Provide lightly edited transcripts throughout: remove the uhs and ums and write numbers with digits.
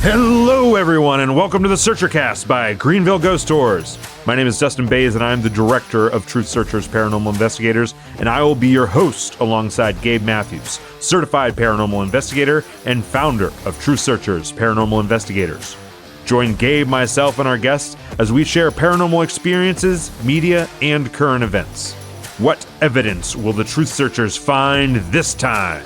Hello, everyone, and welcome to the SearcherCast by Greenville Ghost Tours. My name is Dustin Bays, and I'm the director of Truth Searchers Paranormal Investigators, and I will be your host alongside Gabe Mathews, certified paranormal investigator and founder of Truth Searchers Paranormal Investigators. Join Gabe, myself, and our guests as we share paranormal experiences, media, and current events. What evidence will the Truth Searchers find this time?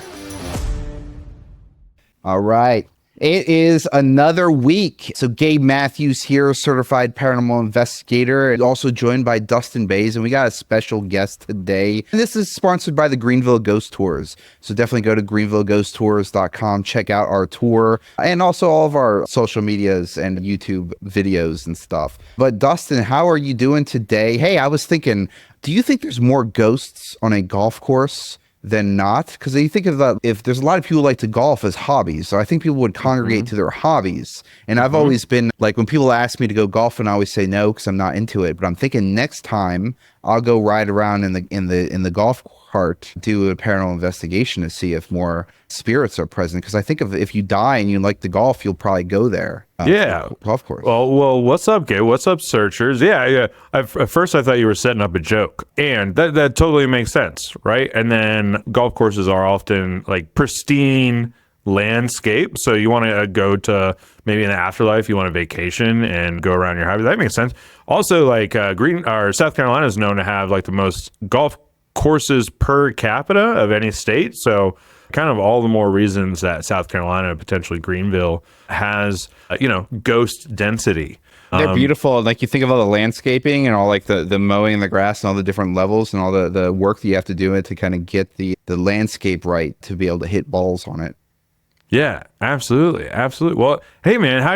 All right. It is another week. So Gabe Mathews here, certified paranormal investigator, and also joined by Dustin Bays. And we got a special guest today. And this is sponsored by the Greenville Ghost Tours. So definitely go to greenvilleghosttours.com, check out our tour, and also all of our social medias and YouTube videos and stuff. But Dustin, how are you doing today? Hey, I was thinking, do you think there's more ghosts on a golf course than not? Because you think of that, if there's a lot of people who like to golf as hobbies, so I think people would congregate to their hobbies. And I've always been like, when people ask me to go golfing, I always say no because I'm not into it. But I'm thinking next time I'll go ride around in the golf cart, do a paranormal investigation to see if more spirits are present. Because I think if you die and you like to golf, you'll probably go there. Golf course. Well, what's up, Gabe? What's up, searchers? Yeah. At first, I thought you were setting up a joke, and that totally makes sense, right? And then golf courses are often like pristine landscape, so you want to go to maybe in the afterlife, you want a vacation and go around your hobby. That makes sense. Also, like South Carolina is known to have like the most golf courses per capita of any state, so kind of all the more reasons that South Carolina, potentially Greenville, has ghost density. They're beautiful. Like you think of all the landscaping and all like the mowing the grass and all the different levels and all the work that you have to do it to kind of get the landscape right to be able to hit balls on it. Yeah, absolutely. Well, hey man, how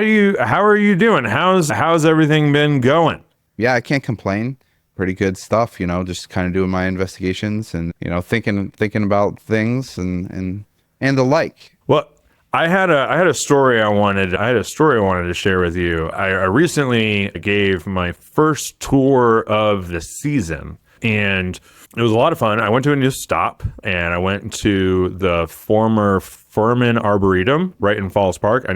are you doing? How's everything been going? Yeah, I can't complain. Pretty good stuff, just kind of doing my investigations and, thinking about things and the like. Well, I had a story I wanted to share with you. I recently gave my first tour of the season, and it was a lot of fun. I went to a new stop, and I went to the former Furman Arboretum right in Falls Park. I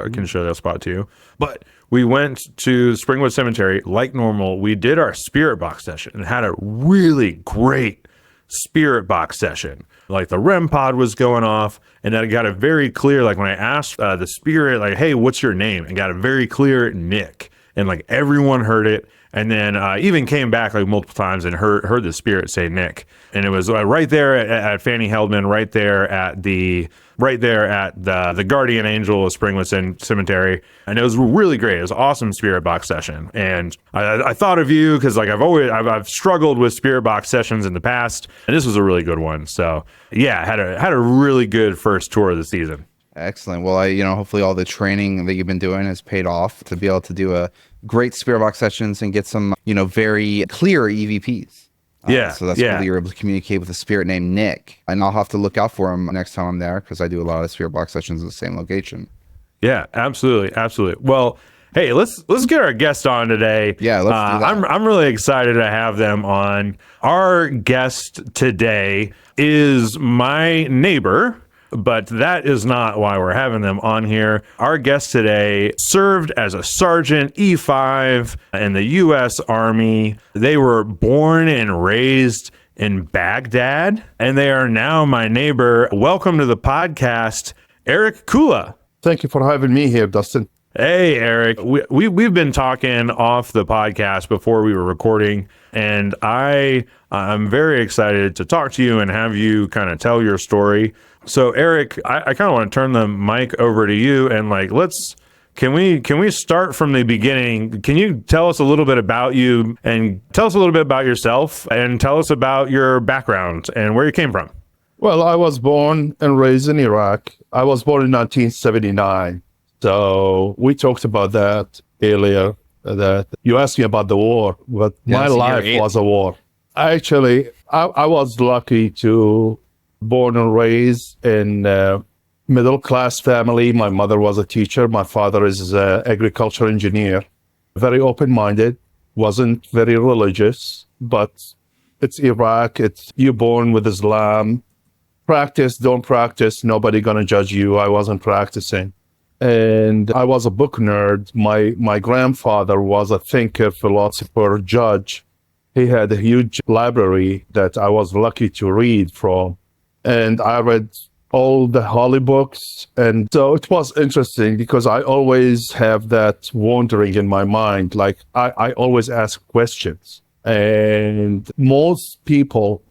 can show that spot to you. But we went to Springwood Cemetery like normal. We did our spirit box session and had a really great spirit box session. Like the REM pod was going off, and I got a very clear, like when I asked the spirit, like, hey, what's your name? And got a very clear Nick. And like everyone heard it. And then even came back like multiple times and heard the spirit say Nick. And it was right there at Fanny Heldman, right there at the guardian angel of Springwood Cemetery. And it was really great. It was an awesome spirit box session. And I thought of you because like I've struggled with spirit box sessions in the past, and this was a really good one. So yeah, had a really good first tour of the season. Excellent. Well, hopefully all the training that you've been doing has paid off to be able to do a great spirit box sessions and get some, very clear EVPs. So that's cool that you're able to communicate with a spirit named Nick. And I'll have to look out for him next time I'm there because I do a lot of spirit box sessions in the same location. Yeah, absolutely. Well, hey, let's get our guest on today. Yeah, let's do that. I'm really excited to have them on. Our guest today is my neighbor, but that is not why we're having them on here. Our guest today served as a sergeant E5 in the U.S. Army. They were born and raised in Baghdad, and they are now my neighbor. Welcome to the podcast, Eric Kula. Thank you for having me here, Dustin. Hey, Eric. We've been talking off the podcast before we were recording, and I'm very excited to talk to you and have you kind of tell your story. So, Eric, I kind of want to turn the mic over to you and can we start from the beginning? Can you tell us a little bit about you and tell us a little bit about yourself and tell us about your background and where you came from? Well, I was born and raised in Iraq. I was born in 1979. So we talked about that earlier, that you asked me about the war, but my life was a war. Actually, I was lucky to born and raised in a middle-class family. My mother was a teacher. My father is an agriculture engineer. Very open-minded, wasn't very religious, but it's Iraq. It's you born with Islam. Practice, don't practice. Nobody gonna judge you. I wasn't practicing. And I was a book nerd. My grandfather was a thinker, philosopher, judge. He had a huge library that I was lucky to read from. And I read all the holy books. And so it was interesting because I always have that wandering in my mind. Like I always ask questions. And most people,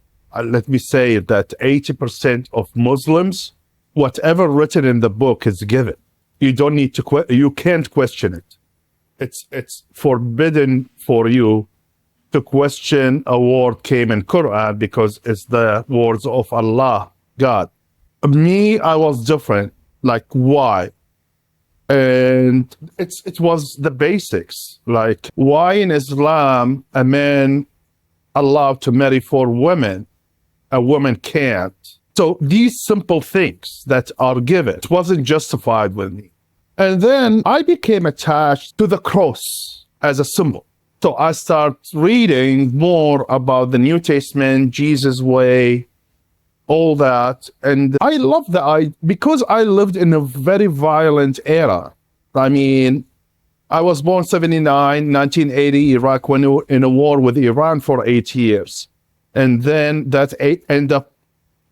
let me say that 80% of Muslims, whatever written in the book is given. You don't need to, you can't question it. It's forbidden for you to question a word came in Quran because it's the words of Allah, God. Me, I was different. Like, why? And it was the basics. Like, why in Islam a man allowed to marry 4 women, a woman can't? So these simple things that are given, it wasn't justified with me. And then I became attached to the cross as a symbol. So I start reading more about the New Testament, Jesus' way, all that. And I love that because I lived in a very violent era. I mean, I was born 79, 1980, Iraq went in a war with Iran for 8 years. And then that ended up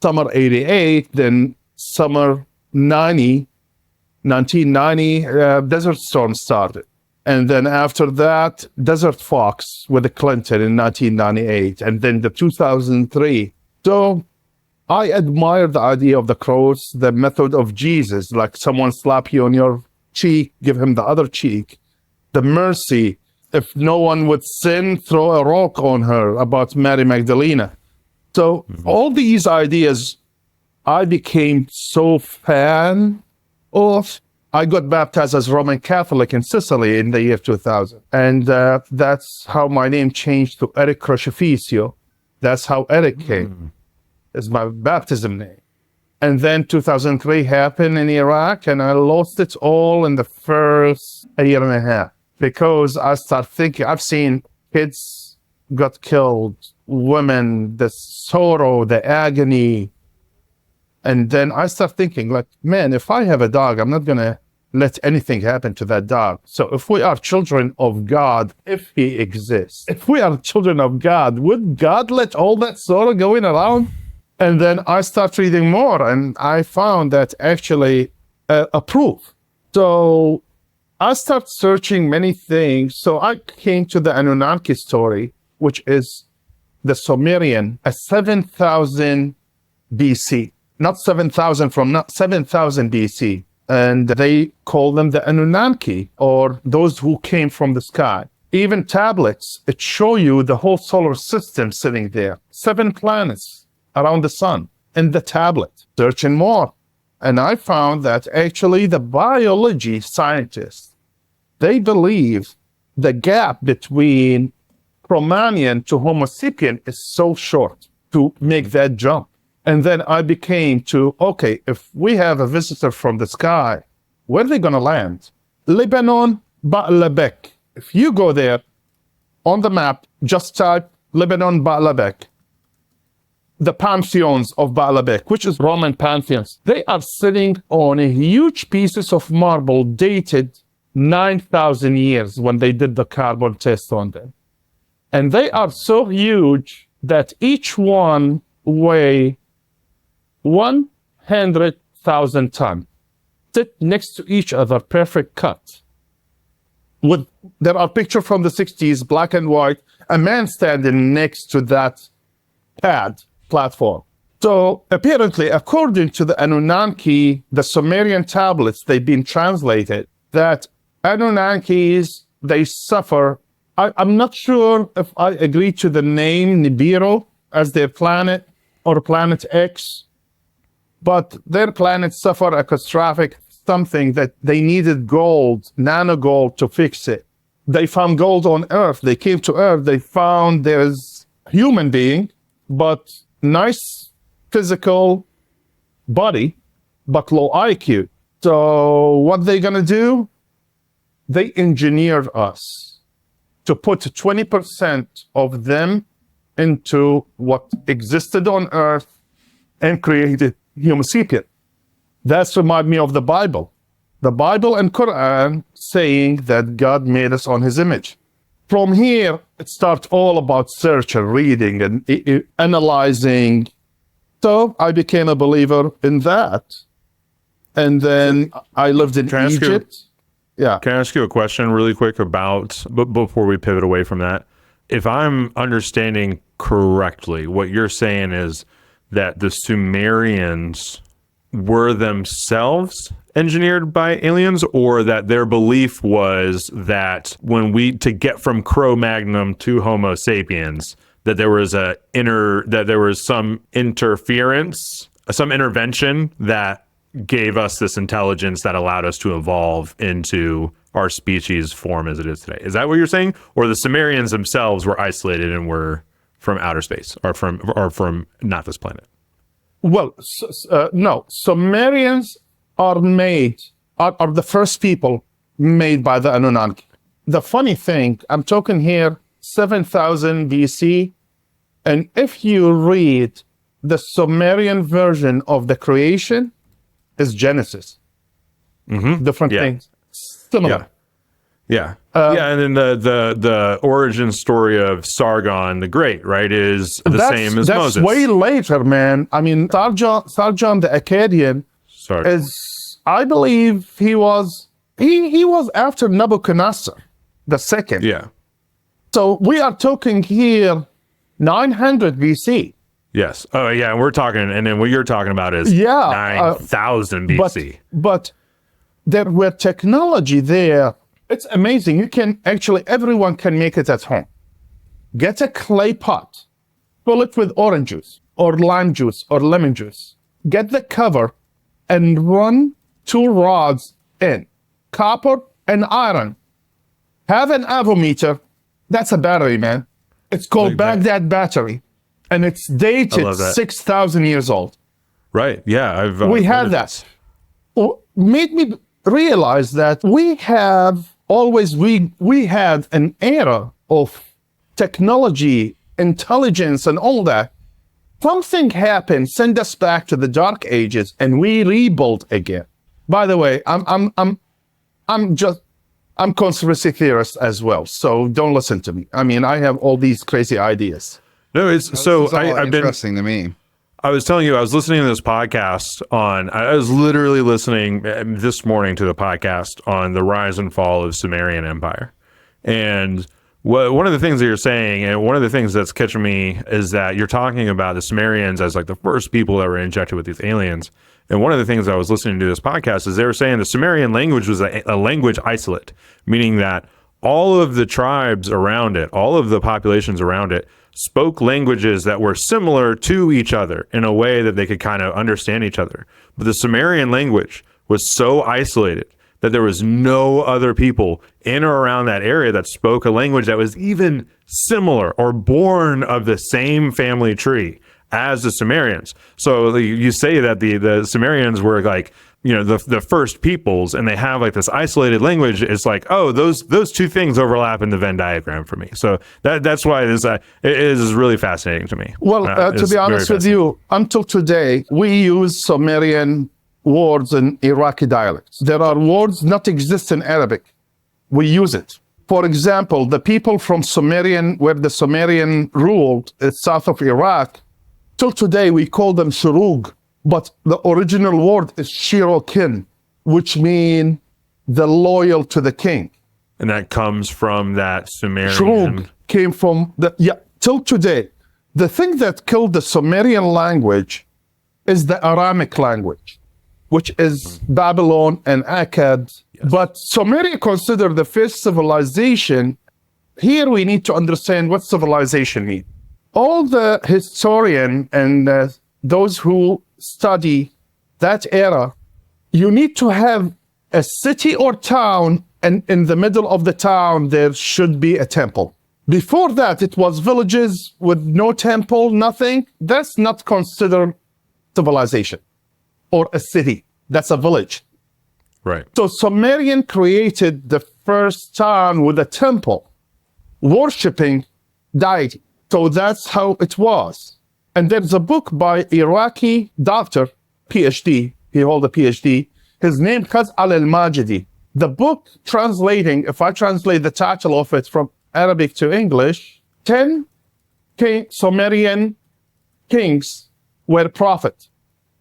summer 88, then summer 1990, Desert Storm started. And then after that, Desert Fox with Clinton in 1998, and then the 2003. So I admire the idea of the cross, the method of Jesus, like someone slap you on your cheek, give him the other cheek. The mercy, if no one would sin, throw a rock on her, about Mary Magdalena. So all these ideas, I became so fan of. I got baptized as Roman Catholic in Sicily in the year 2000. And that's how my name changed to Eric Crocificio. That's how Eric came. It's my baptism name. And then 2003 happened in Iraq, and I lost it all in the first year and a half. Because I started thinking, I've seen kids got killed, women, the sorrow, the agony. And then I start thinking, like, man, if I have a dog, I'm not going to let anything happen to that dog. So if we are children of God, if he exists, if we are children of God, would God let all that sorrow going around? And then I start reading more, and I found that actually a proof. So I start searching many things. So I came to the Anunnaki story, which is the Sumerian, 7,000 BC. Not 7,000 not 7,000 BC. And they call them the Anunnaki, or those who came from the sky. Even tablets, it show you the whole solar system sitting there. 7 planets around the sun in the tablet. Searching more. And I found that actually the biology scientists, they believe the gap between Cro-Magnon to Homo sapien is so short to make that jump. And then I became to, okay, if we have a visitor from the sky, where are they going to land? Lebanon, Ba'labek. If you go there on the map, just type Lebanon, Ba'labek. The pantheons of Ba'labek, which is Roman pantheons, they are sitting on a huge pieces of marble dated 9,000 years when they did the carbon test on them. And they are so huge that each one weigh 100,000 tons, sit next to each other, perfect cut. There are pictures from the 60s, black and white, a man standing next to that platform. So apparently, according to the Anunnaki, the Sumerian tablets, they've been translated, that Anunnakis, they suffer. I'm not sure if I agree to the name Nibiru as their planet or Planet X, but their planet suffered a catastrophic something that they needed gold, nano gold, to fix it. They found gold on Earth. They came to Earth. They found there's human being, but nice physical body, but low IQ. So what they gonna do? They engineered us to put 20% of them into what existed on Earth and created Homo sapien. That's remind me of the Bible. the Bible and Quran saying that God made us on his image. From here, it starts all about search and reading and analyzing. So I became a believer in that. And then I lived in Egypt. Yeah. Can I ask you a question really quick about, before we pivot away from that? If I'm understanding correctly, what you're saying is that the Sumerians were themselves engineered by aliens, or that their belief was that to get from Cro-Magnon to Homo sapiens, that there was some interference, some intervention that gave us this intelligence that allowed us to evolve into our species form as it is today. Is that what you're saying? Or the Sumerians themselves were isolated and were from outer space, or from not this planet? Well, no. Sumerians are the first people made by the Anunnaki. The funny thing, I'm talking here 7,000 BC, and if you read the Sumerian version of the creation, is Genesis. Different things. Similar. Yeah. And then the origin story of Sargon the Great, right, is the same as Moses. That's way later, man. I mean, Sargon the Akkadian is, I believe he was after Nebuchadnezzar the second. Yeah. So we are talking here 900 BC. Yes. Oh, yeah. And we're talking, and then what you're talking about is 9,000 BC. But there were technology there. It's amazing. Everyone can make it at home. Get a clay pot, fill it with orange juice or lime juice or lemon juice. Get the cover and run 2 rods in, copper and iron. Have an avometer. That's a battery, man. It's called Baghdad battery. And it's dated 6,000 years old. Right. Yeah. We had that. Made me realize that we had an era of technology, intelligence, and all that. Something happened, send us back to the dark ages, and we rebuilt again. By the way, I'm conspiracy theorist as well, so don't listen to me. I mean, I have all these crazy ideas. No, I've been interesting to me. I was telling you, I was listening to this podcast I was literally listening this morning to the podcast on the rise and fall of Sumerian Empire. And one of the things that you're saying, and one of the things that's catching me, is that you're talking about the Sumerians as like the first people that were injected with these aliens. And one of the things I was listening to this podcast is they were saying the Sumerian language was a language isolate, meaning that all of the tribes around it, all of the populations around it, spoke languages that were similar to each other in a way that they could kind of understand each other. But the Sumerian language was so isolated that there was no other people in or around that area that spoke a language that was even similar or born of the same family tree as the Sumerians. So you say that the Sumerians were like, the first peoples, and they have like this isolated language. It's like, oh, those 2 things overlap in the Venn diagram for me. So that's why it is really fascinating to me. Well, to be honest with you, until today, we use Sumerian words in Iraqi dialects. There are words not exist in Arabic. We use it. For example, the people from where the Sumerian ruled, south of Iraq, till today we call them Shurug. But the original word is Shirokin, which means the loyal to the king. And that comes from that Sumerian. Shurug came from till today. The thing that killed the Sumerian language is the Aramic language, which is Babylon and Akkad. Yes. But Sumeria considered the first civilization. Here we need to understand what civilization means. All the historian and those who study that era, you need to have a city or town, and in the middle of the town there should be a temple. Before that, it was villages with no temple, nothing. That's not considered civilization or a city. That's a village. Right. So Sumerian created the first town with a temple, worshipping deity. So that's how it was. And there's a book by Iraqi doctor, PhD, he held a PhD, His name Qaz al-Majidi. The book translating, if I translate the title of it from Arabic to English, 10 Sumerian kings were prophets.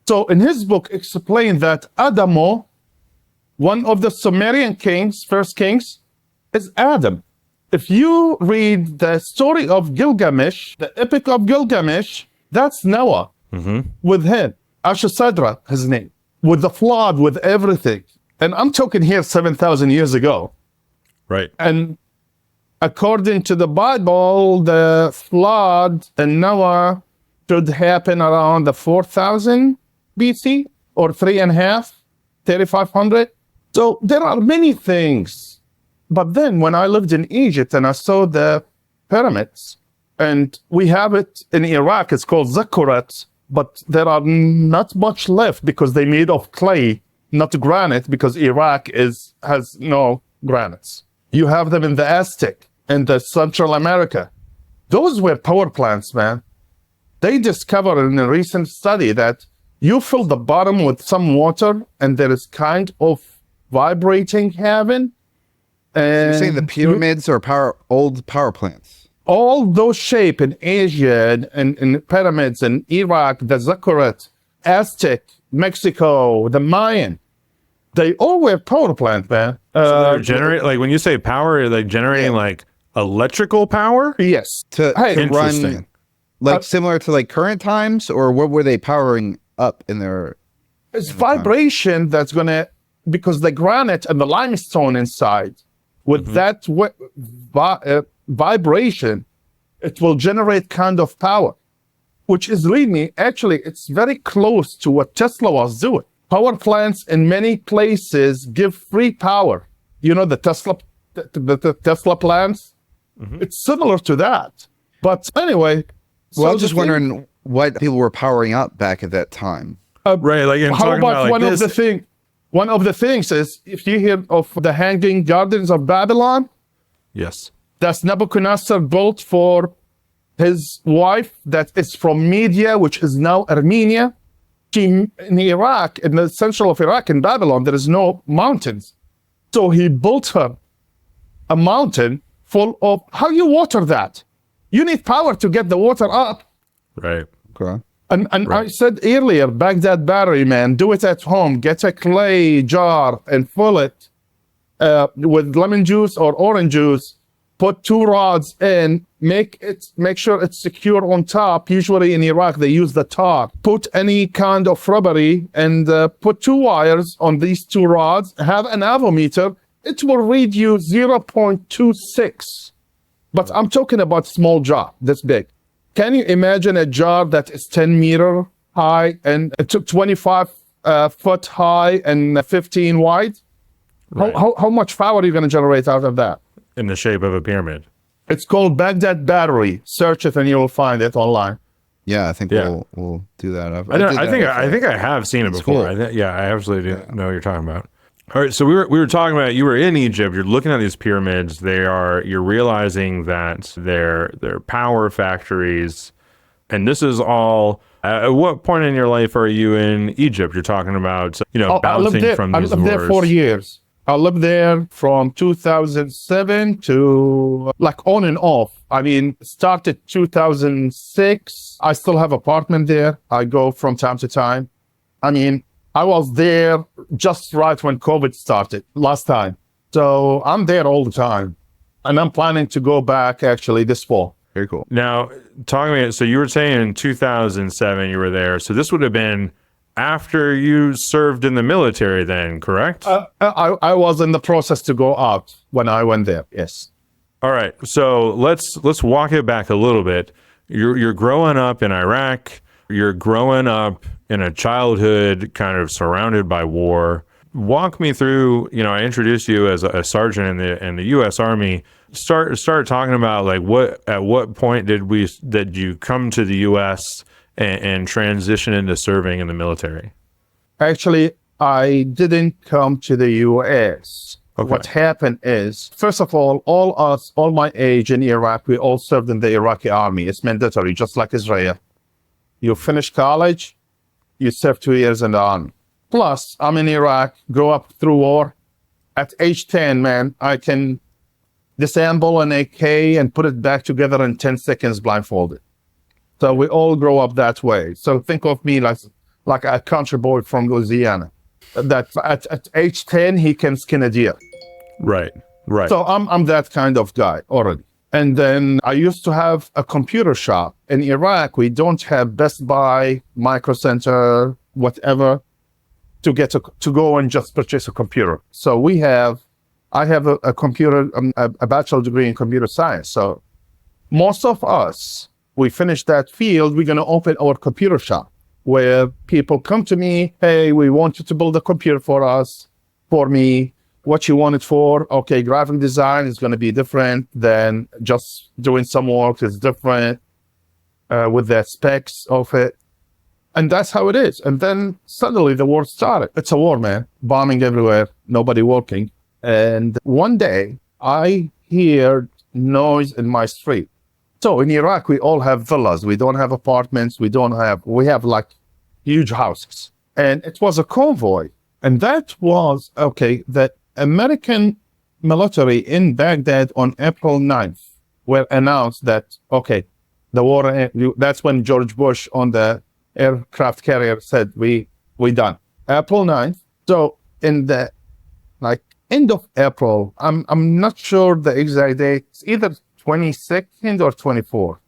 So in his book, explained that Adamo, one of the Sumerian kings, first kings, is Adam. If you read the story of Gilgamesh, the Epic of Gilgamesh, that's Noah with him. Ashsadra, his name, with the flood, with everything. And I'm talking here 7,000 years ago. Right. And according to the Bible, the flood in Noah should happen around the 4,000 BC or 3,500. So there are many things. But then when I lived in Egypt and I saw the pyramids, and we have it in Iraq, it's called zikkurat, but there are not much left because they made of clay, not granite, because Iraq has no granites. You have them in the Aztec and the Central America. Those were power plants, man. They discovered in a recent study that you fill the bottom with some water and there is kind of vibrating heaven. So you're saying the pyramids are old power plants? All those shape in Asia and pyramids in Iraq, the zikkurat, Aztec, Mexico, the Mayan, they all were power plant, man. So they're generate, like when you say power, are they generating like electrical power? Yes. To run, like similar to like current times, or what were they powering up in their? It's vibration that's gonna, because the granite and the limestone inside, with that vibration, it will generate kind of power, which is leading, actually, it's very close to what Tesla was doing. Power plants in many places give free power. You know, the Tesla plants, it's similar to that. But anyway. Well, I was just wondering what people were powering up back at that time. Right, like in how about like one this. One of the things is, if you hear of the Hanging Gardens of Babylon, Yes. that's Nebuchadnezzar built for his wife that is from Media, which is now Armenia. In Iraq, in the central of Iraq, in Babylon, there is no mountains. So he built her a mountain full of, how you water that? You need power to get the water up. Right. Okay. And I said earlier, Baghdad battery, man, do it at home. Get a clay jar and fill it with lemon juice or orange juice. Put 2 rods in, make sure it's secure on top. Usually in Iraq, they use the tar. Put any kind of rubbery and put 2 wires on these 2 rods. Have an avometer. It will read you 0.26. But I'm talking about small jar, this big. Can you imagine a jar that is 10 meter high and it took 25 foot high and 15 wide? Right. How much power are you going to generate out of that? In the shape of a pyramid. It's called Baghdad battery. Search it and you will find it online. Yeah, I think we'll do that. I think I have seen it before. Cool. I absolutely know what you're talking about. All right, so we were talking about, you were in Egypt. You're looking at these pyramids. You're realizing that they're power factories, and this is all. At what point in your life are you in Egypt? You're talking about bouncing from these wars. I lived there 4 years. I lived there from 2007 to like on and off. I mean, started 2006. I still have apartment there. I go from time to time. I mean, I was there just right when COVID started last time. So I'm there all the time. And I'm planning to go back actually this fall. Very cool. Now, talking about, so you were saying in 2007 you were there. So this would have been after you served in the military then, correct? I was in the process to go out when I went there, yes. All right. So let's walk it back a little bit. You're growing up in Iraq. You're growing up in a childhood kind of surrounded by war. Walk me through, I introduced you as a sergeant in the U.S. Army. Start talking about like at what point did you come to the U.S. and transition into serving in the military? Actually, I didn't come to the U.S. Okay. What happened is, first of all my age in Iraq, we all served in the Iraqi army. It's mandatory, just like Israel. You finish college, you serve 2 years in the army. Plus, I'm in Iraq, grew up through war. At age 10, man, I can disassemble an AK and put it back together in 10 seconds blindfolded. So we all grow up that way. So think of me like a country boy from Louisiana. That at age 10, he can skin a deer. Right. So I'm that kind of guy already. And then I used to have a computer shop. In Iraq, we don't have Best Buy, Micro Center, whatever, to go and just purchase a computer. So I have a computer, a bachelor degree in computer science. So most of us, we finish that field, we're going to open our computer shop where people come to me, hey, we want you to build a computer for me. What you want it for? Okay, graphic design is going to be different than just doing some work. It's different with the specs of it. And that's how it is. And then suddenly the war started. It's a war, man. Bombing everywhere, nobody working. And one day I heard noise in my street. So in Iraq, we all have villas. We don't have apartments. We have like huge houses. And it was a convoy. And that was, that American military in Baghdad on April 9th were announced that, the war, that's when George Bush on the aircraft carrier said, we done. April 9th. So in the end of April, I'm not sure the exact date, it's either 22nd or 24th.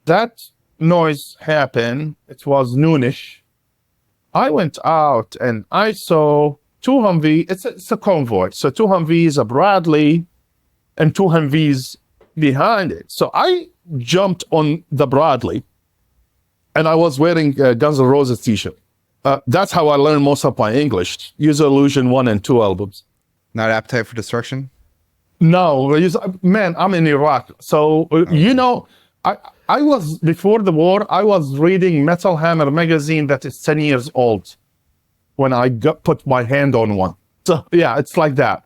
That noise happened. It was noonish. I went out and I saw two Humvees. It's a convoy. So two Humvees, a Bradley, and two Humvees behind it. So I jumped on the Bradley, and I was wearing a Guns N' Roses t-shirt. That's how I learned most of my English. Use Illusion 1 and 2 albums. Not Appetite for Destruction? No, man, I'm in Iraq. So, I was, before the war, I was reading Metal Hammer magazine that is 10 years old when I put my hand on one. So, yeah, it's like that.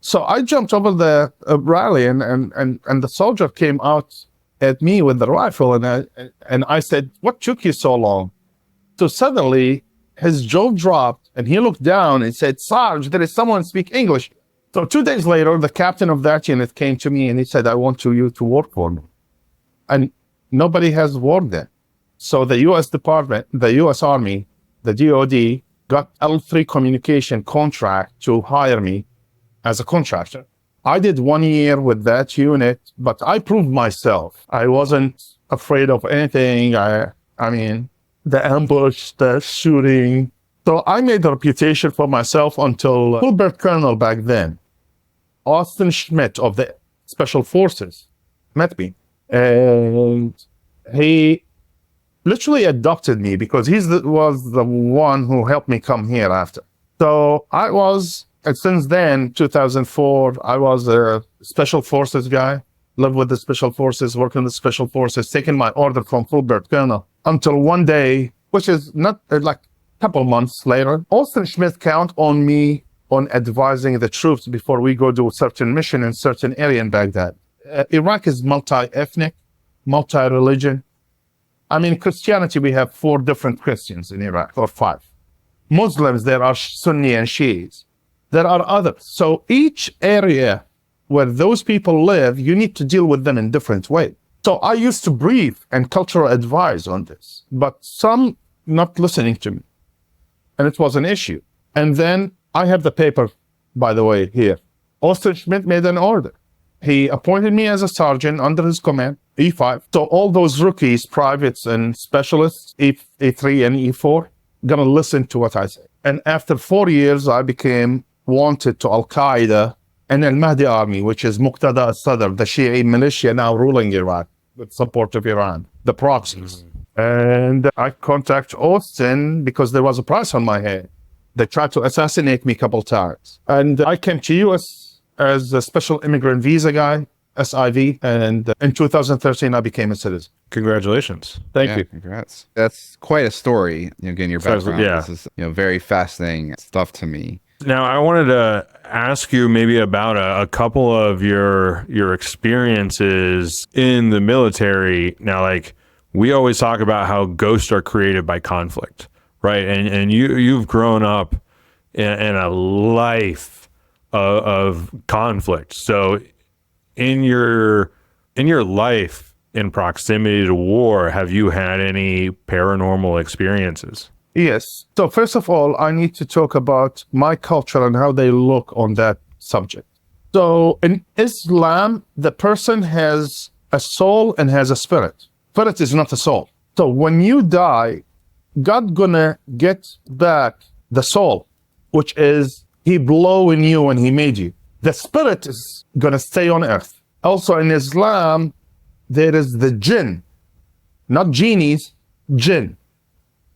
So I jumped over the rally and the soldier came out at me with the rifle and I said, what took you so long? So suddenly his jaw dropped and he looked down and said, Sarge, there is someone speak English. So 2 days later, the captain of that unit came to me and he said, I want you to work for me. And nobody has worked there. So the U.S. Department, the U.S. Army, the DOD got L3 communication contract to hire me as a contractor. I did 1 year with that unit, but I proved myself. I wasn't afraid of anything. I mean, the ambush, the shooting. So I made a reputation for myself until Fulbert Colonel back then, Austin Schmidt of the Special Forces, met me. And he literally adopted me because he was the one who helped me come here after. So I was, and since then, 2004, I was a Special Forces guy, lived with the Special Forces, worked in the Special Forces, taking my order from Fulbert Colonel until one day, which is not like a couple months later, Austin Schmidt count on me on advising the troops before we go do a certain mission in certain area in Baghdad. Iraq is multi-ethnic, multi-religion. I mean, Christianity, we have 4 different Christians in Iraq, or 5. Muslims, there are Sunni and Shiites. There are others. So each area where those people live, you need to deal with them in different ways. So I used to brief and cultural advise on this, but some not listening to me. And it was an issue. And then I have the paper, by the way, here. Austin Schmidt made an order. He appointed me as a sergeant under his command, E5. So all those rookies, privates and specialists, E3 and E4, gonna listen to what I say. And after 4 years, I became wanted to Al-Qaeda and Al-Mahdi army, which is Muqtada al-Sadr, the Shi'i militia now ruling Iraq with support of Iran, the proxies. And I contact Austin because there was a price on my head. They tried to assassinate me a couple times. And I came to US as a special immigrant visa guy, SIV, and in 2013, I became a citizen. Congratulations. Thank you. Congrats. That's quite a story. Again, your background. Yeah. This is very fascinating stuff to me. Now, I wanted to ask you maybe about a couple of your experiences in the military. Now, like, we always talk about how ghosts are created by conflict, right? And you've grown up in a life of conflict. So in your life in proximity to war, have you had any paranormal experiences? Yes. So first of all, I need to talk about my culture and how they look on that subject. So in Islam, the person has a soul and has a spirit. Spirit is not a soul. So when you die, God gonna get back the soul, which is he blew in you when he made you. The spirit is gonna stay on earth. Also in Islam, there is the jinn, not genies, jinn,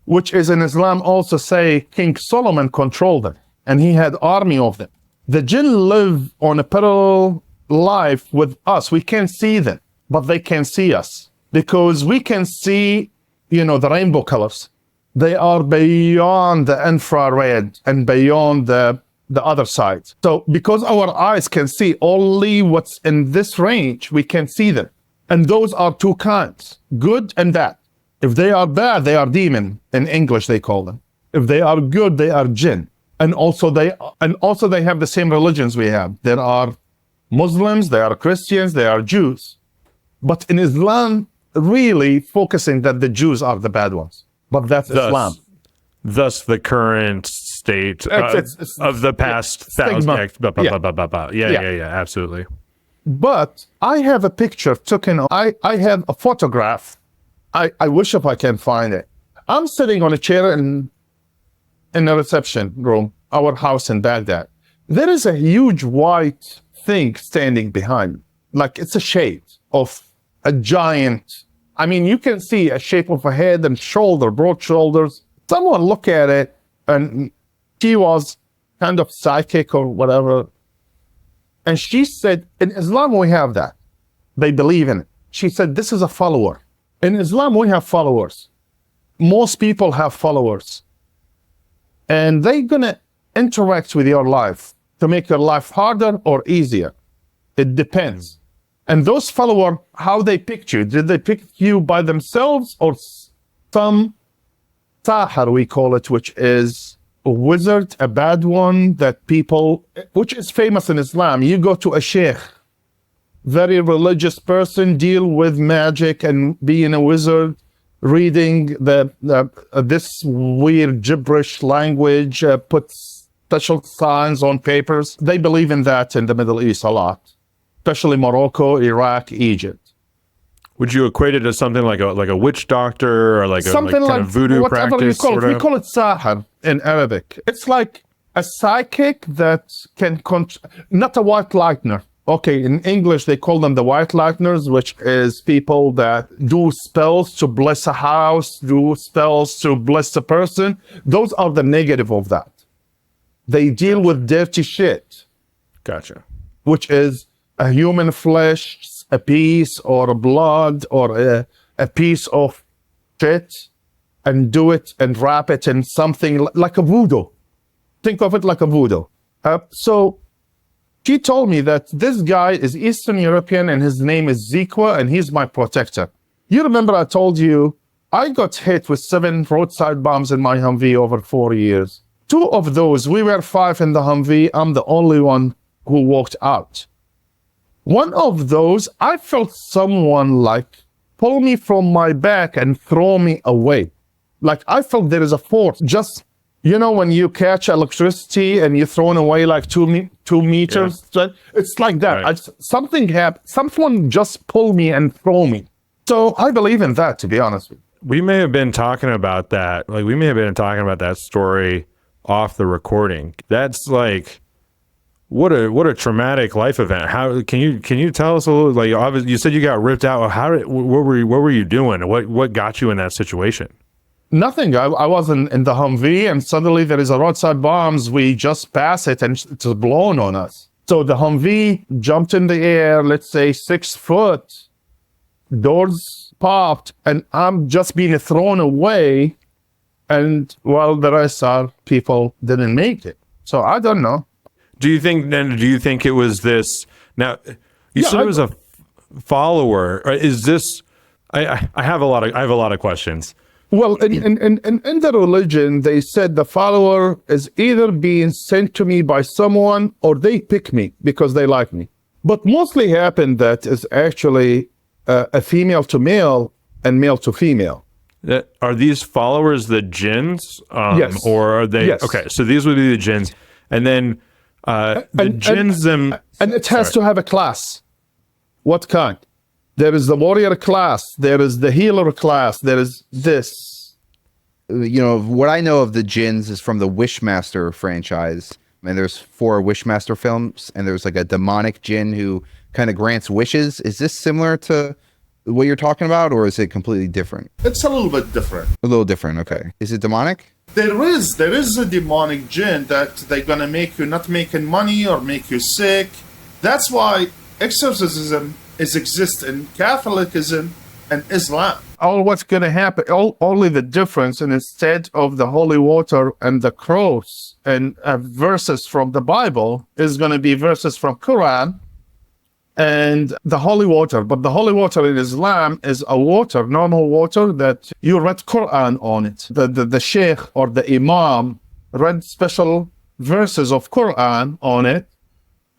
which is in Islam also say King Solomon controlled them and he had army of them. The jinn live on a parallel life with us. We can't see them, but they can see us because we can see, the rainbow colors. They are beyond the infrared and beyond the other side. So because our eyes can see only what's in this range, we can see them. And those are two kinds, good and bad. If they are bad, they are demon. In English, they call them. If they are good, they are jinn. And also they have the same religions we have. There are Muslims, there are Christians, there are Jews. But in Islam, really focusing that the Jews are the bad ones. But that's Islam. Thus the current state of the past thousand. Yeah, absolutely. But I have a picture taken. I have a photograph. I wish if I can find it. I'm sitting on a chair in a reception room, our house in Baghdad. There is a huge white thing standing behind me. Like it's a shape of a giant. I mean, you can see a shape of a head and shoulder, broad shoulders. Someone look at it and she was kind of psychic or whatever. And she said, in Islam, we have that. They believe in it. She said, this is a follower. In Islam, we have followers. Most people have followers. And they're going to interact with your life to make your life harder or easier. It depends. And those followers, how they picked you? Did they pick you by themselves or some sahar, we call it, which is a wizard, a bad one that people, which is famous in Islam. You go to a sheikh, very religious person, deal with magic and being a wizard, reading this weird gibberish language, put special signs on papers. They believe in that in the Middle East a lot, especially Morocco, Iraq, Egypt. Would you equate it to something like a witch doctor or like something kind of voodoo practice? We call it sahar in Arabic. It's like a psychic that can not a white lightner. Okay, in English they call them the white lightners, which is people that do spells to bless a house, do spells to bless a person. Those are the negative of that. They deal with dirty shit. Gotcha. Which is a human flesh, a piece or a blood or a piece of shit, and do it and wrap it in something like a voodoo. Think of it like a voodoo. So she told me that this guy is Eastern European and his name is Zikwa and he's my protector. You remember I told you I got hit with 7 roadside bombs in my Humvee over 4 years. 2 of those, we were 5 in the Humvee. I'm the only one who walked out. One of those, I felt someone like pull me from my back and throw me away. Like I felt there is a force. Just, when you catch electricity and you're thrown away like 2 meters, yeah. It's like that. Right. Something happened. Someone just pulled me and throw me. So I believe in that, to be honest with you. We may have been talking about that. Like we may have been talking about that story off the recording. That's like, what a traumatic life event. How can you tell us a little? Like obviously you said you got ripped out. What were you doing? What got you in that situation? Nothing. I was in the Humvee and suddenly there is a roadside bombs. We just pass it and it's blown on us. So the Humvee jumped in the air, let's say 6 foot, doors popped, and I'm just being thrown away. And well, the rest are people didn't make it. So I don't know. Do you think it was this? Now, you said it was a follower. Is this? I have a lot of questions. Well, in the religion, they said the follower is either being sent to me by someone or they pick me because they like me. But mostly happen that is actually a female to male and male to female. Are these followers the jinns? Yes. Or are they? Yes. Okay, so these would be the jinns. And then the jinns and it has to have a class. What kind? There is the warrior class. There is the healer class. There is this. You know, what I know of the jinns is from the Wishmaster franchise. And there's 4 Wishmaster films, and there's like a demonic jinn who kind of grants wishes. Is this similar to what you're talking about, or is it completely different? It's a little bit different. A little different, okay. Is it demonic? There is a demonic jinn that they're gonna make you not making money or make you sick. That's why exorcism exists in Catholicism and Islam. All what's going to happen, only the difference, and instead of the holy water and the cross and verses from the Bible is going to be verses from Quran and the holy water. But the holy water in Islam is a water, normal water that you read Quran on it. The sheikh or the imam read special verses of Quran on it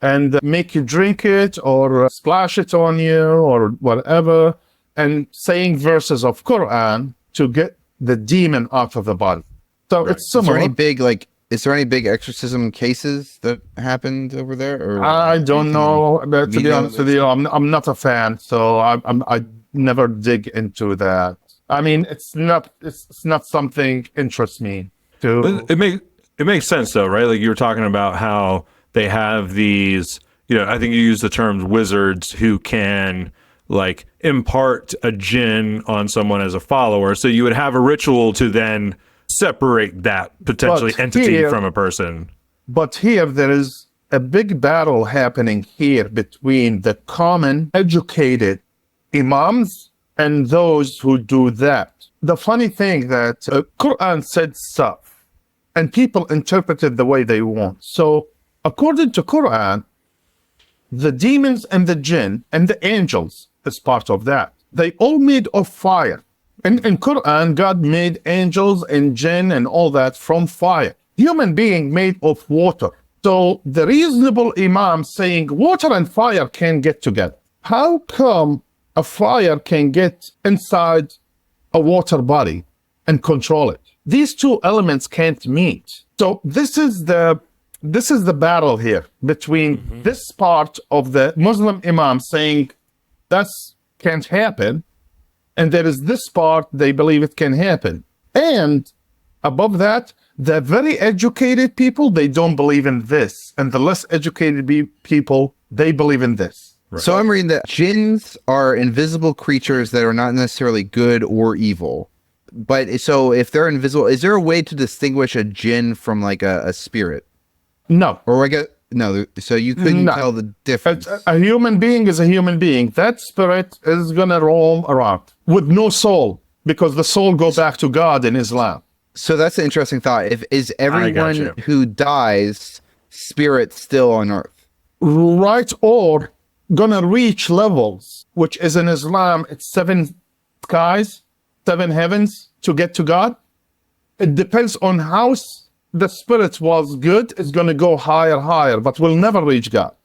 and make you drink it or splash it on you or whatever, and saying verses of Quran to get the demon out of the body. So it's similar. Is there any big exorcism cases that happened over there? Or I don't know. To be honest with you, I'm not a fan, so I never dig into that. I mean, it's not something interests me. It makes sense though, right? Like you were talking about how they have these, I think you use the term wizards who can like impart a jinn on someone as a follower. So you would have a ritual to then separate that potentially entity from a person. But here there is a big battle happening here between the common educated imams and those who do that. The funny thing that Quran said stuff and people interpreted the way they want. So according to Quran, the demons and the jinn and the angels is part of that. They all made of fire. In Quran, God made angels and jinn and all that from fire. Human being made of water. So the reasonable imam saying water and fire can get together. How come a fire can get inside a water body and control it? These two elements can't meet. So this is the battle here between this part of the Muslim imam saying that can't happen, and there is this part they believe it can happen. And above that, the very educated people, they don't believe in this, and the less educated people, they believe in this. Right. So I'm reading that jinns are invisible creatures that are not necessarily good or evil. But so if they're invisible, is there a way to distinguish a jinn from like a spirit? No. Or like no, so you couldn't tell the difference. A human being is a human being. That spirit is going to roam around with no soul, because the soul goes back to God in Islam. So that's an interesting thought. Is everyone who dies spirit still on earth? Right, or going to reach levels, which is in Islam, it's 7 skies, 7 heavens to get to God. It depends on how the spirit was good, it's going to go higher, but will never reach God.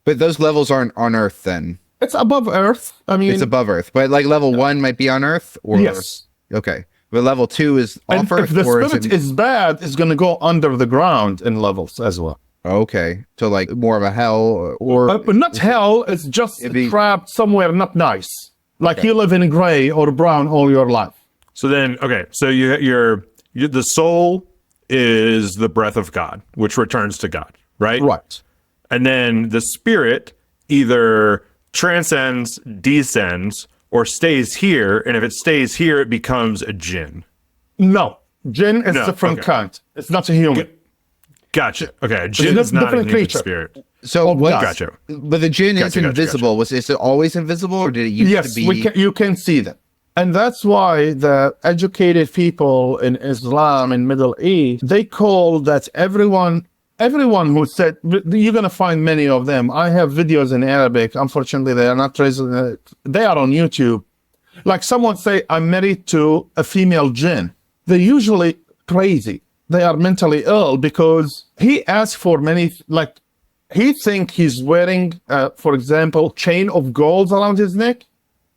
But those levels aren't on Earth then? It's above Earth. I mean, it's above Earth, but like level 1 might be on Earth? Or yes. Okay. But level 2 is off Earth? If the spirit is bad, it's going to go under the ground in levels as well. Okay. So like more of a hell or... but not hell, it's just trapped somewhere not nice. Like you live in gray or brown all your life. So then, so you're the soul is the breath of God, which returns to God, right? Right. And then the spirit either transcends, descends, or stays here. And if it stays here, it becomes a jinn. No. Jinn is different kind. It's not a human. Gotcha. Okay. A jinn is not a human spirit. So gotcha. But the jinn is invisible. Is it always invisible, or did it used to be? Yes, you can see them. And that's why the educated people in Islam and Middle East, they call that everyone who said, you're going to find many of them. I have videos in Arabic. Unfortunately, they are not they are on YouTube. Like someone say, I'm married to a female jinn. They're usually crazy. They are mentally ill because he asked for many, like he think he's wearing, for example, chain of gold around his neck.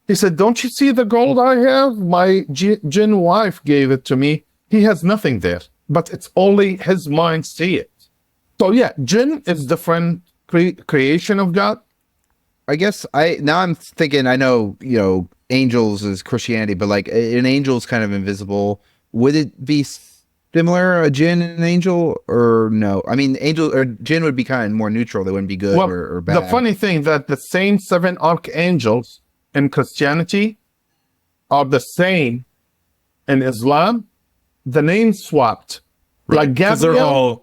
He said, don't you see the gold I have? My jinn wife gave it to me. He has nothing there, but it's only his mind see it. So yeah, jinn is different creation of God. I guess I'm thinking, I know, angels is Christianity, but like an angel's kind of invisible. Would it be similar, a jinn and an angel, or no? I mean, angel or jinn would be kind of more neutral. They wouldn't be good or bad. The funny thing that the same 7 archangels in Christianity are the same in Islam. The name swapped. Like Gabriel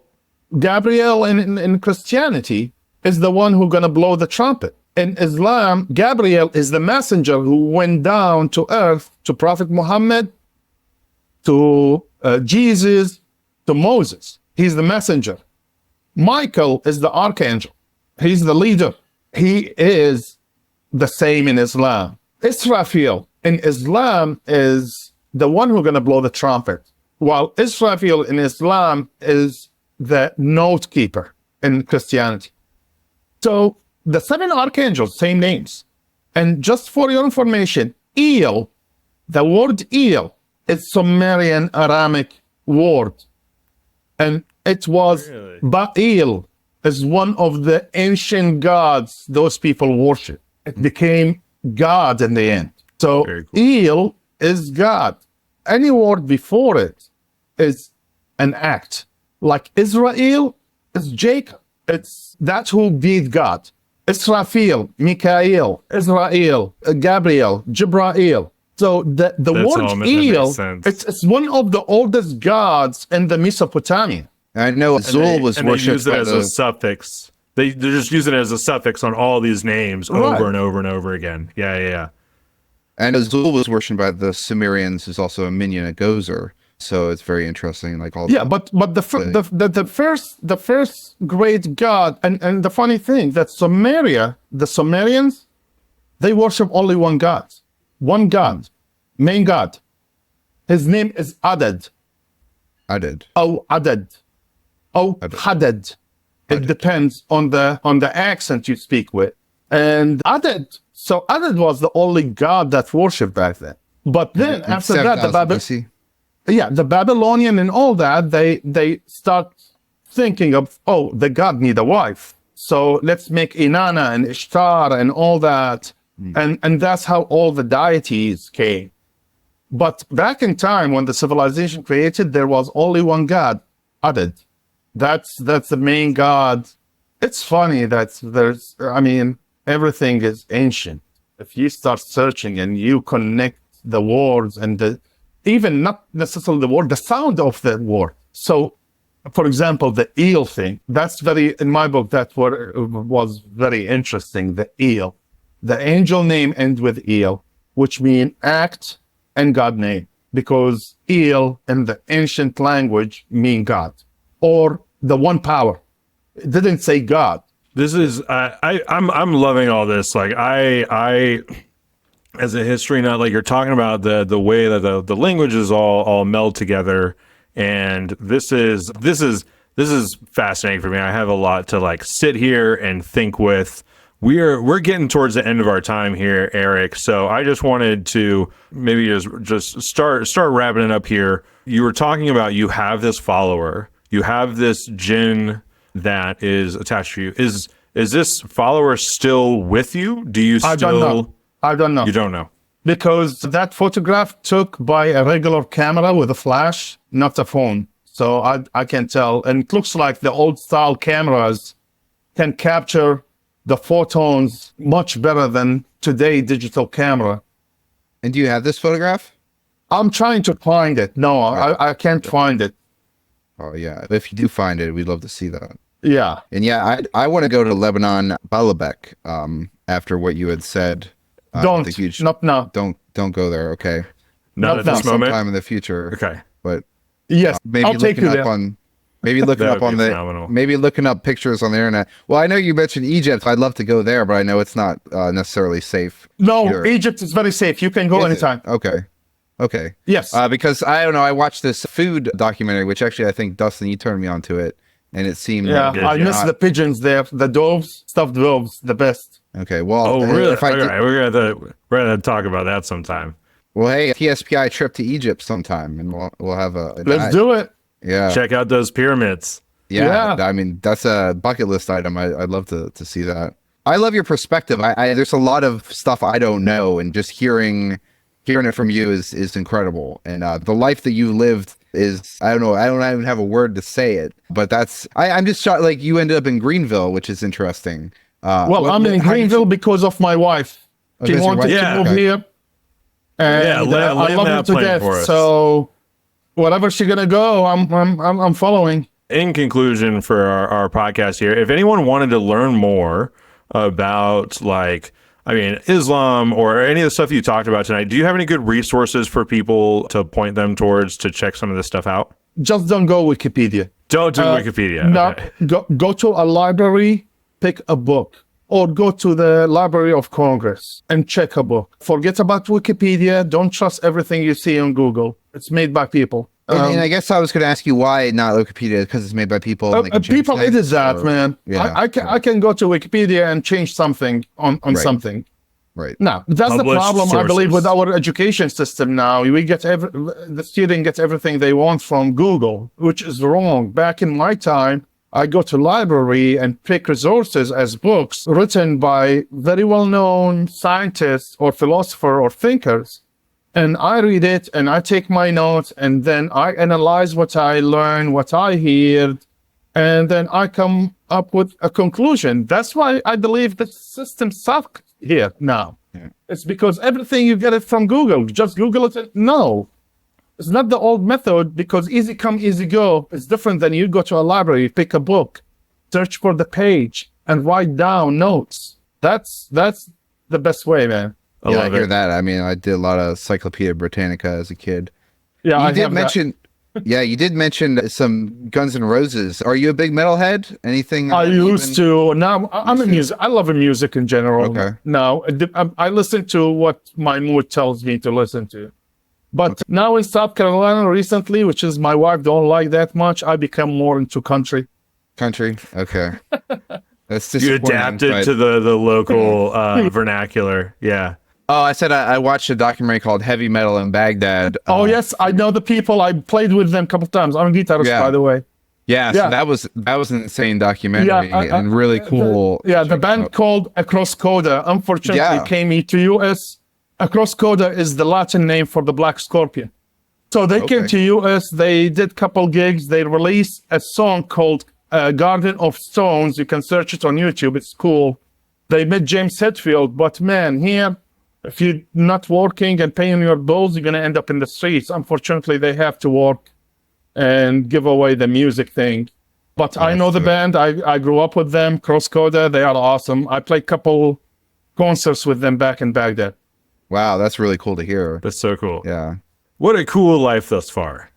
in Christianity is the one who's going to blow the trumpet. In Islam, Gabriel is the messenger who went down to earth to Prophet Muhammad, to Jesus, to Moses. He's the messenger. Michael is the archangel. He's the leader. He is the same in Islam. Israfil in Islam is the one who's going to blow the trumpet, while Israfil in Islam is the note keeper in Christianity. So the 7 archangels, same names. And just for your information, El, the word El, is Sumerian Aramic word. And it was Baal, is one of the ancient gods those people worship. It became God in the end. So cool. El is God. Any word before it is an act. Like Israel is Jacob. That's who beat God. Israfil, Mikael, Israel, Gabriel, Jibrail. So the word El, it's one of the oldest gods in the Mesopotamia. I know Zul was worshipped. They use it as a suffix. They're just using it as a suffix on all these names over and over and over again. Yeah. And Zul was worshipped by the Sumerians, who's also a minion of Gozer. So it's very interesting, like all. Yeah, but the first great god, and the funny thing that the Sumerians, they worship only one god, main god. His name is Adad. Adad. Oh, Adad. Oh, Hadad. It depends on the accent you speak with. And Adad. So Adad was the only god that worshipped back then. But then after that, the Babylonian and all that, they start thinking of, the god need a wife. So let's make Inanna and Ishtar and all that. And that's how all the deities came. But back in time when the civilization created, there was only one god, Adad. That's the main god. It's funny that everything is ancient. If you start searching and you connect the words and even not necessarily the word, the sound of the word. So, for example, the El thing, that's in my book, that was very interesting, the El. The angel name ends with El, which means act and God name, because El in the ancient language mean God, or the one power. It didn't say God. This is, I'm loving all this. Like I as a history nut, like you're talking about the way that the languages all meld together, and this is fascinating for me. I have a lot to like sit here and think with. We're getting towards the end of our time here, Eric. So I just wanted to maybe just start wrapping it up here. You were talking about you have this follower, you have this jinn that is attached to you. Is this follower still with you? Do you still? I don't know. You don't know. Because that photograph took by a regular camera with a flash, not a phone. So I can tell. And it looks like the old style cameras can capture the photons much better than today digital camera. And do you have this photograph? I'm trying to find it. No, I can't find it. Oh, yeah. If you do find it, we'd love to see that. Yeah. And yeah, I want to go to Lebanon, Baalbek, after what you had said. Not now. Don't go there. Okay. Not at this moment. Sometime in the future. Okay. But yes, maybe I'll take you there. Maybe looking That up would on be the phenomenal. maybe looking up pictures on the internet. Well, I know you mentioned Egypt. I'd love to go there, but I know it's not necessarily safe. No, either. Egypt is very safe. You can go Is it? anytime. Okay. Yes. Because I don't know. I watched this food documentary, which actually I think Dustin, you turned me on to it, and it seemed yeah, did I you miss not- the pigeons there. The doves, stuffed doves, the best. Okay. Well, Oh, really? If I All did- right, we're gonna talk about that sometime. well, hey, TSPI trip to Egypt sometime, and we'll have a Let's do it. Yeah. Check out those pyramids. Yeah, Yeah. I mean that's a bucket list item. I'd love to see that. I love your perspective. There's a lot of stuff I don't know, and just hearing it from you is incredible. And the life that you lived is, I don't know, I don't even have a word to say it, but I'm just shocked. Like, you ended up in Greenville, which is interesting. Well, I'm in Greenville because of my wife. She that's your wanted wife? to Yeah. move Okay. here. And Yeah, I land love her that to plane for death. us. So wherever she's gonna go, I'm following. In conclusion for our podcast here, if anyone wanted to learn more about Islam or any of the stuff you talked about tonight, do you have any good resources for people to point them towards to check some of this stuff out? Just don't go Wikipedia. Don't do Wikipedia. No, Okay. go to a library, pick a book, or go to the Library of Congress and check a book. Forget about Wikipedia. Don't trust everything you see on Google. It's made by people. And I guess I was going to ask you why not Wikipedia, because it's made by people. And they can change People, it things, is that, or- man. Yeah, I can go to Wikipedia and change something on Right. something. Right. No, that's the Published problem. I believe sources. with our education system now, the student gets everything they want from Google, which is wrong. Back in my time, I go to library and pick resources as books written by very well-known scientists or philosophers or thinkers. And I read it and I take my notes and then I analyze what I learn, what I hear, and then I come up with a conclusion. That's why I believe the system sucks here now. Yeah. It's because everything you get it from Google. Just Google it. No, it's not the old method, because easy come, easy go. It's different than you go to a library, pick a book, search for the page, and write down notes. That's the best way, man. I Yeah, I love hear it. that. I mean, I did a lot of Encyclopedia Britannica as a kid. Yeah, I You did have that. mention, yeah, you did mention some Guns N' Roses. Are you a big metalhead? Anything? I used to. Now I'm a music. I love music in general. Okay. Now I listen to what my mood tells me to listen to. But now in South Carolina recently, which is my wife don't like that much, I become more into country. Country. Okay. That's You disappointing, adapted but- to the local vernacular. Yeah. Oh, I said I watched a documentary called Heavy Metal in Baghdad. Oh yes, I know the people. I played with them a couple times. I'm a guitarist, Yeah. by the way. Yeah, Yeah. so that was an insane documentary and really cool. The band called Across Coda, unfortunately, Yeah. came to US. Across Coda is the Latin name for the Black Scorpion. So they came to US. They did couple gigs. They released a song called Garden of Stones. You can search it on YouTube. It's cool. They met James Hetfield, but man, here, if you're not working and paying your bills, you're going to end up in the streets. Unfortunately, they have to work and give away the music thing. But I know the band. I grew up with them, Cross Coda. They are awesome. I played couple concerts with them back in Baghdad. Wow, that's really cool to hear. That's so cool. Yeah. What a cool life thus far.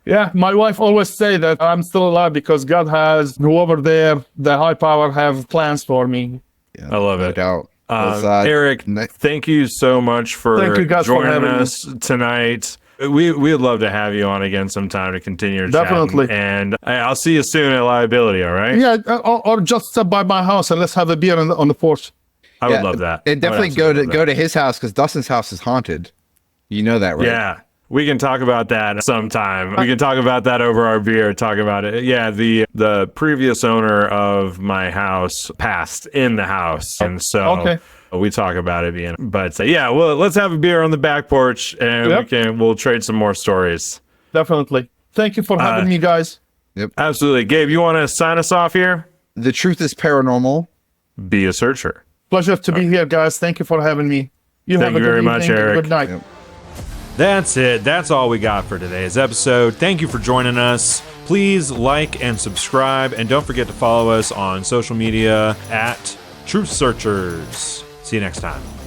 Yeah, my wife always say that I'm still alive because God has whoever there, the high power, have plans for me. I love No it. doubt. Well, Eric, thank you so much for Thank you guys for joining having me. us tonight. We'd love to have you on again sometime to continue Definitely. chatting. And I'll see you soon at Liability, all right? Yeah, or just step by my house and let's have a beer on the porch. I would love that. And I would definitely absolutely love go to his house, because Dustin's house is haunted. You know that, right? Yeah. We can talk about that sometime. We can talk about that over our beer, talk about it. Yeah, the previous owner of my house passed in the house. And so we talk about it being, but yeah, well, let's have a beer on the back porch and we'll trade some more stories. Definitely. Thank you for having me, guys. Absolutely. Gabe, you want to sign us off here? The truth is paranormal. Be a searcher. Pleasure to be here, guys. Thank you for having me. Thank you very much, evening and Eric. Good night. That's it. That's all we got for today's episode. Thank you for joining us. Please like and subscribe, and don't forget to follow us on social media at Truth Searchers. See you next time.